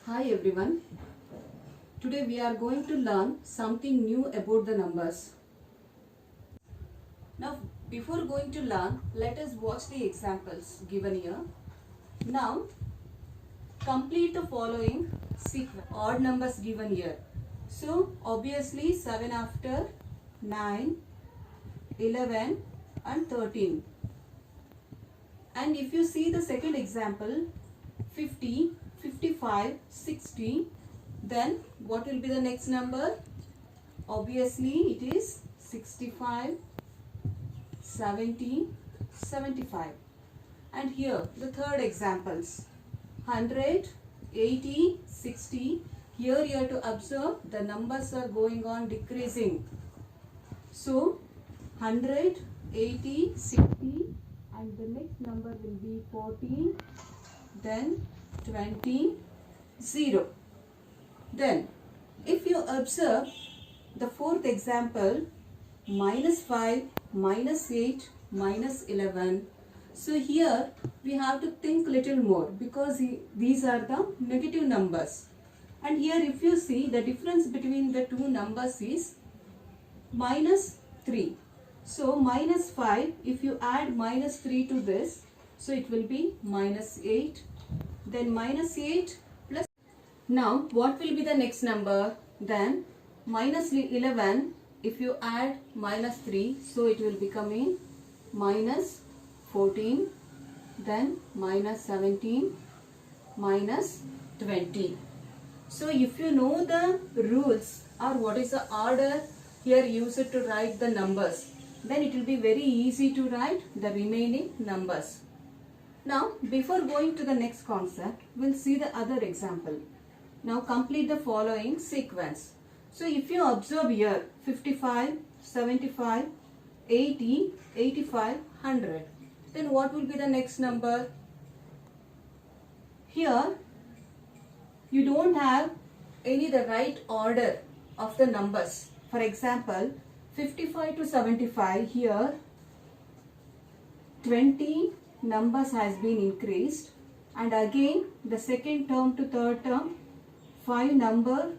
Hi everyone. Today we are going to learn something new about the numbers. Now before going to learn, let us watch the examples given here. Now complete the following sequence, odd numbers given here. So obviously 7 after 9, 11 and 13. And if you see the second example, 50, 55, 60, then what will be the next number? Obviously it is 65, 70, 75. And here the third examples, 100, 80, 60. Here you have to observe the numbers are going on decreasing. So 100, 80, 60 and the next number will be 40, then 20, 0. Then if you observe the fourth example, minus 5, minus 8, minus 11. So here we have to think little more because these are the negative numbers. And here if you see the difference between the two numbers is minus 3. So minus 5, if you add minus 3 to this, so it will be minus 8. Then minus 8 plus. Now what will be the next number? Then minus 11, if you add minus 3, so it will become in minus 14. Then minus 17, minus 20. So if you know the rules or what is the order here used to write the numbers, then it will be very easy to write the remaining numbers. Now before going to the next concept, we'll see the other example. Now complete the following sequence. So if you observe here 55, 75, 80, 85, 100, then what will be the next number? Here you don't have any the right order of the numbers. For example, 55 to 75, here 20 numbers has been increased, and again the second term to third term 5 number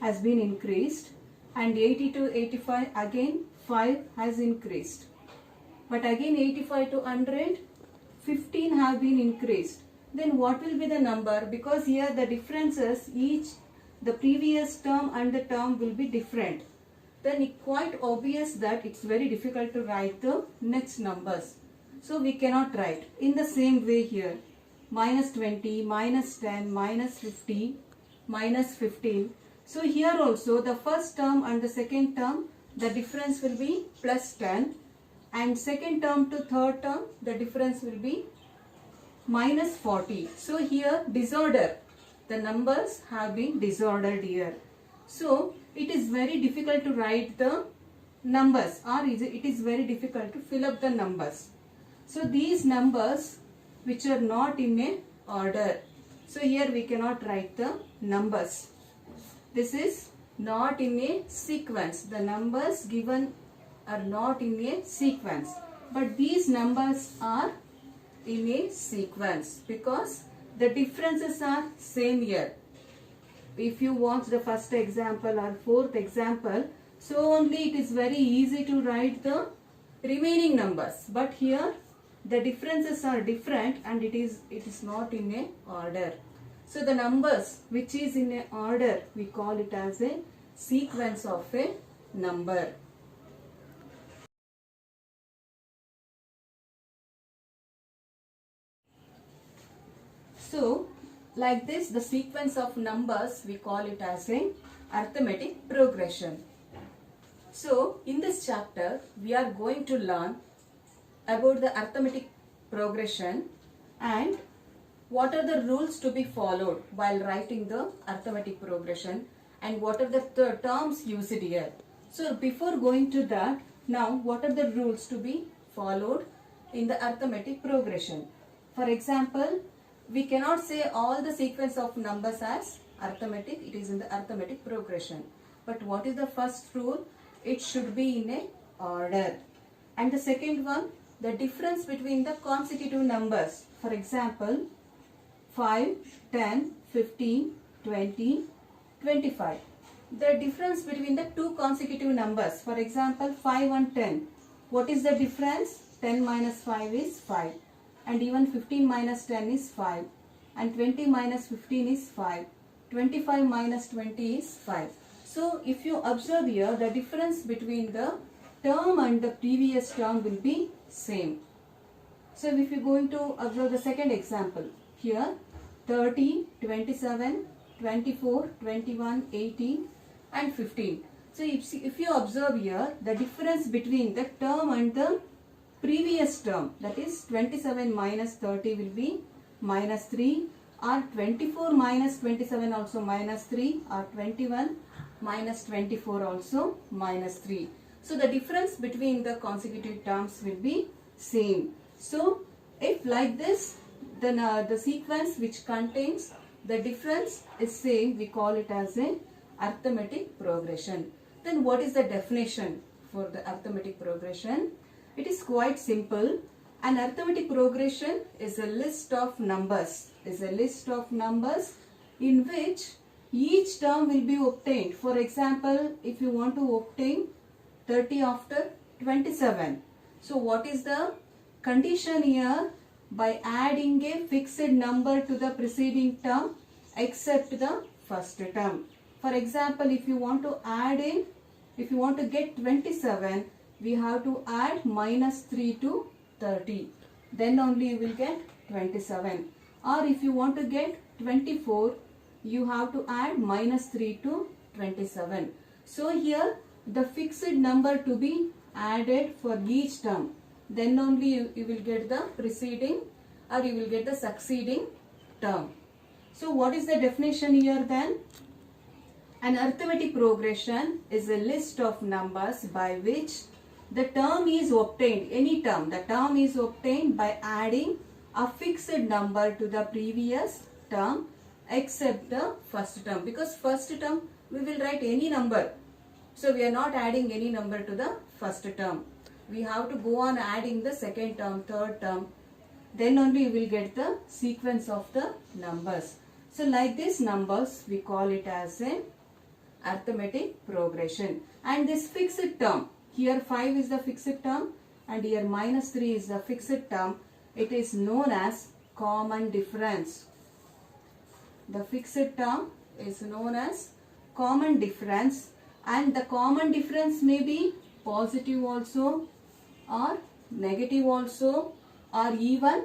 has been increased, and 80 to 85 again 5 has increased. But again 85 to 100, 15 have been increased. Then what will be the number? Because here the differences, each the previous term and the term will be different. Then it's quite obvious that it's very difficult to write the next numbers. So we cannot write. In the same way here, minus 20, minus 10, minus 50, minus 15. So here also the first term and the second term, the difference will be plus 10. And second term to third term, the difference will be minus 40. So here disorder. The numbers have been disordered here. So it is very difficult to write the numbers, or it is very difficult to fill up the numbers. So these numbers which are not in a order. So here we cannot write the numbers. This is not in a sequence. The numbers given are not in a sequence. But these numbers are in a sequence because the differences are same here. If you watch the first example or fourth example, so only it is very easy to write the remaining numbers. But here the differences are different and it is not in a order. So the numbers which is in a order, we call it as a sequence of a number. So like this, the sequence of numbers, we call it as a arithmetic progression. So in this chapter we are going to learn about the arithmetic progression and what are the rules to be followed while writing the arithmetic progression and what are the terms used here. So before going to that, now what are the rules to be followed in the arithmetic progression? For example, we cannot say all the sequence of numbers as arithmetic. It is in the arithmetic progression. But what is the first rule? It should be in a order. And the second one, the difference between the consecutive numbers. For example, 5, 10, 15, 20, 25. The difference between the two consecutive numbers, for example 5 and 10. What is the difference? 10 minus 5 is 5. And even 15 minus 10 is 5. And 20 minus 15 is 5. 25 minus 20 is 5. So if you observe here, the difference between the term and the previous term will be same. So if you are going to observe the second example, here 30, 27, 24, 21, 18 and 15. So if you observe here, the difference between the term and the previous term, that is 27 minus 30 will be minus 3, or 24 minus 27 also minus 3, or 21 minus 24 also minus 3. So the difference between the consecutive terms will be same. So if like this, then the sequence which contains the difference is same, we call it as a arithmetic progression. Then what is the definition for the arithmetic progression? It is quite simple. An arithmetic progression is a list of numbers. In which each term will be obtained. For example, if you want to obtain 30 after 27. So what is the condition here? By adding a fixed number to the preceding term except the first term. For example, if you want to get 27, we have to add minus 3 to 30. Then only you will get 27. Or if you want to get 24, you have to add minus 3 to 27. So here the fixed number to be added for each term. Then only you will get the preceding or you will get the succeeding term. So what is the definition here then? An arithmetic progression is a list of numbers by which the term is obtained, any term, the term is obtained by adding a fixed number to the previous term except the first term. Because first term we will write any number. So we are not adding any number to the first term. We have to go on adding the second term, third term. Then only we will get the sequence of the numbers. So like these numbers, we call it as a arithmetic progression. And this fixed term, here 5 is the fixed term and here minus 3 is the fixed term. It is known as common difference. The fixed term is known as common difference, and the common difference may be positive also or negative also or even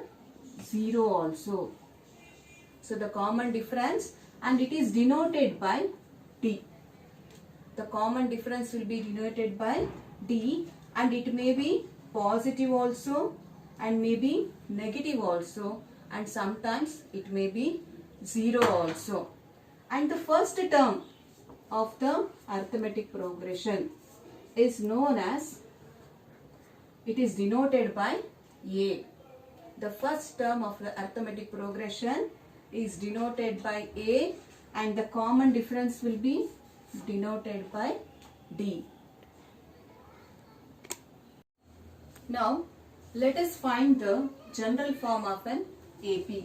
0 also. So the common difference, and it is denoted by D. The common difference will be denoted by D, and it may be positive also and may be negative also, and sometimes it may be 0 also. And the first term of the arithmetic progression is known as, it is denoted by A. The first term of the arithmetic progression is denoted by A, and the common difference will be denoted by D. Now let us find the general form of an AP.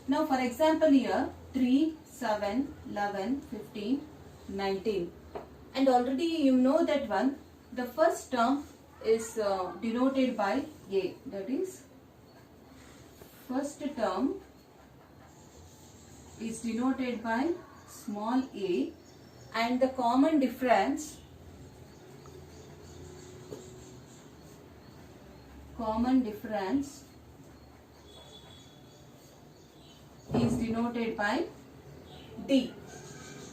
Now for example here 3, 7, 11, 15, 19, and already you know that one, the first term is denoted by A, that is first term is denoted by small a, and the common difference is denoted by D.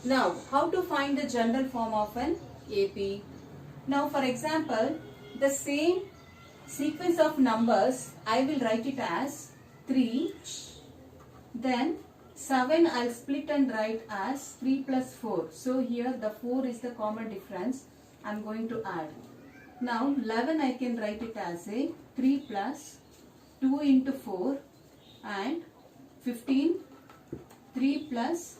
Now how to find the general form of an AP? Now for example, the same sequence of numbers I will write it as 3, then 7 I'll split and write as 3 plus 4. So here the 4 is the common difference I'm going to add. Now 11 I can write it as a 3 plus 2 into 4, and 15 3 plus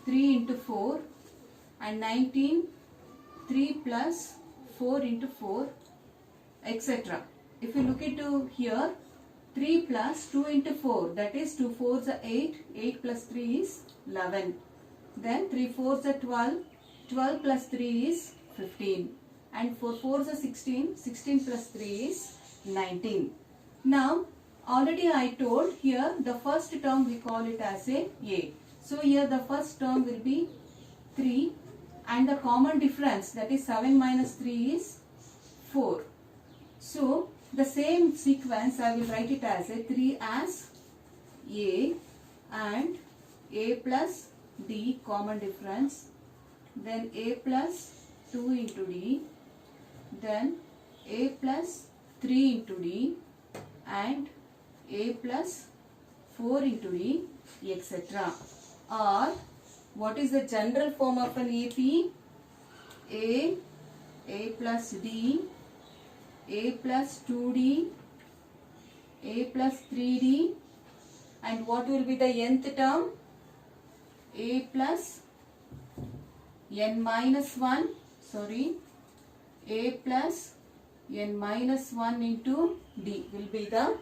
3 into 4, and 19 3 plus 4 into 4, etc. If you look into here, 3 plus 2 into 4, that is 2 4s are 8, 8 plus 3 is 11. Then 3 4s are 12, 12 plus 3 is 15. And 4 4s are 16, 16 plus 3 is 19. Now, already I told here the first term we call it as a. So here the first term will be 3 and the common difference, that is 7 minus 3 is 4. So the same sequence I will write it as a 3 as A and A plus D common difference, then A plus 2 into D, then A plus 3 into D and A plus 4 into D, etc. Or what is the general form of an AP? A plus D, A plus 2D, A plus 3D, and what will be the nth term? A plus n minus 1, A plus n minus 1 into D will be the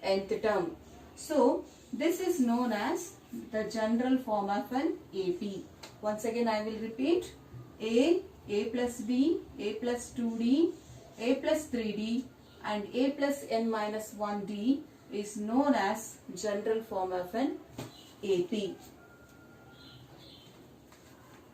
nth term. So, this is known as the general form of an AP. Once again I will repeat. A plus D, A plus 2D, A plus 3D and A plus n minus 1D is known as general form of an AP.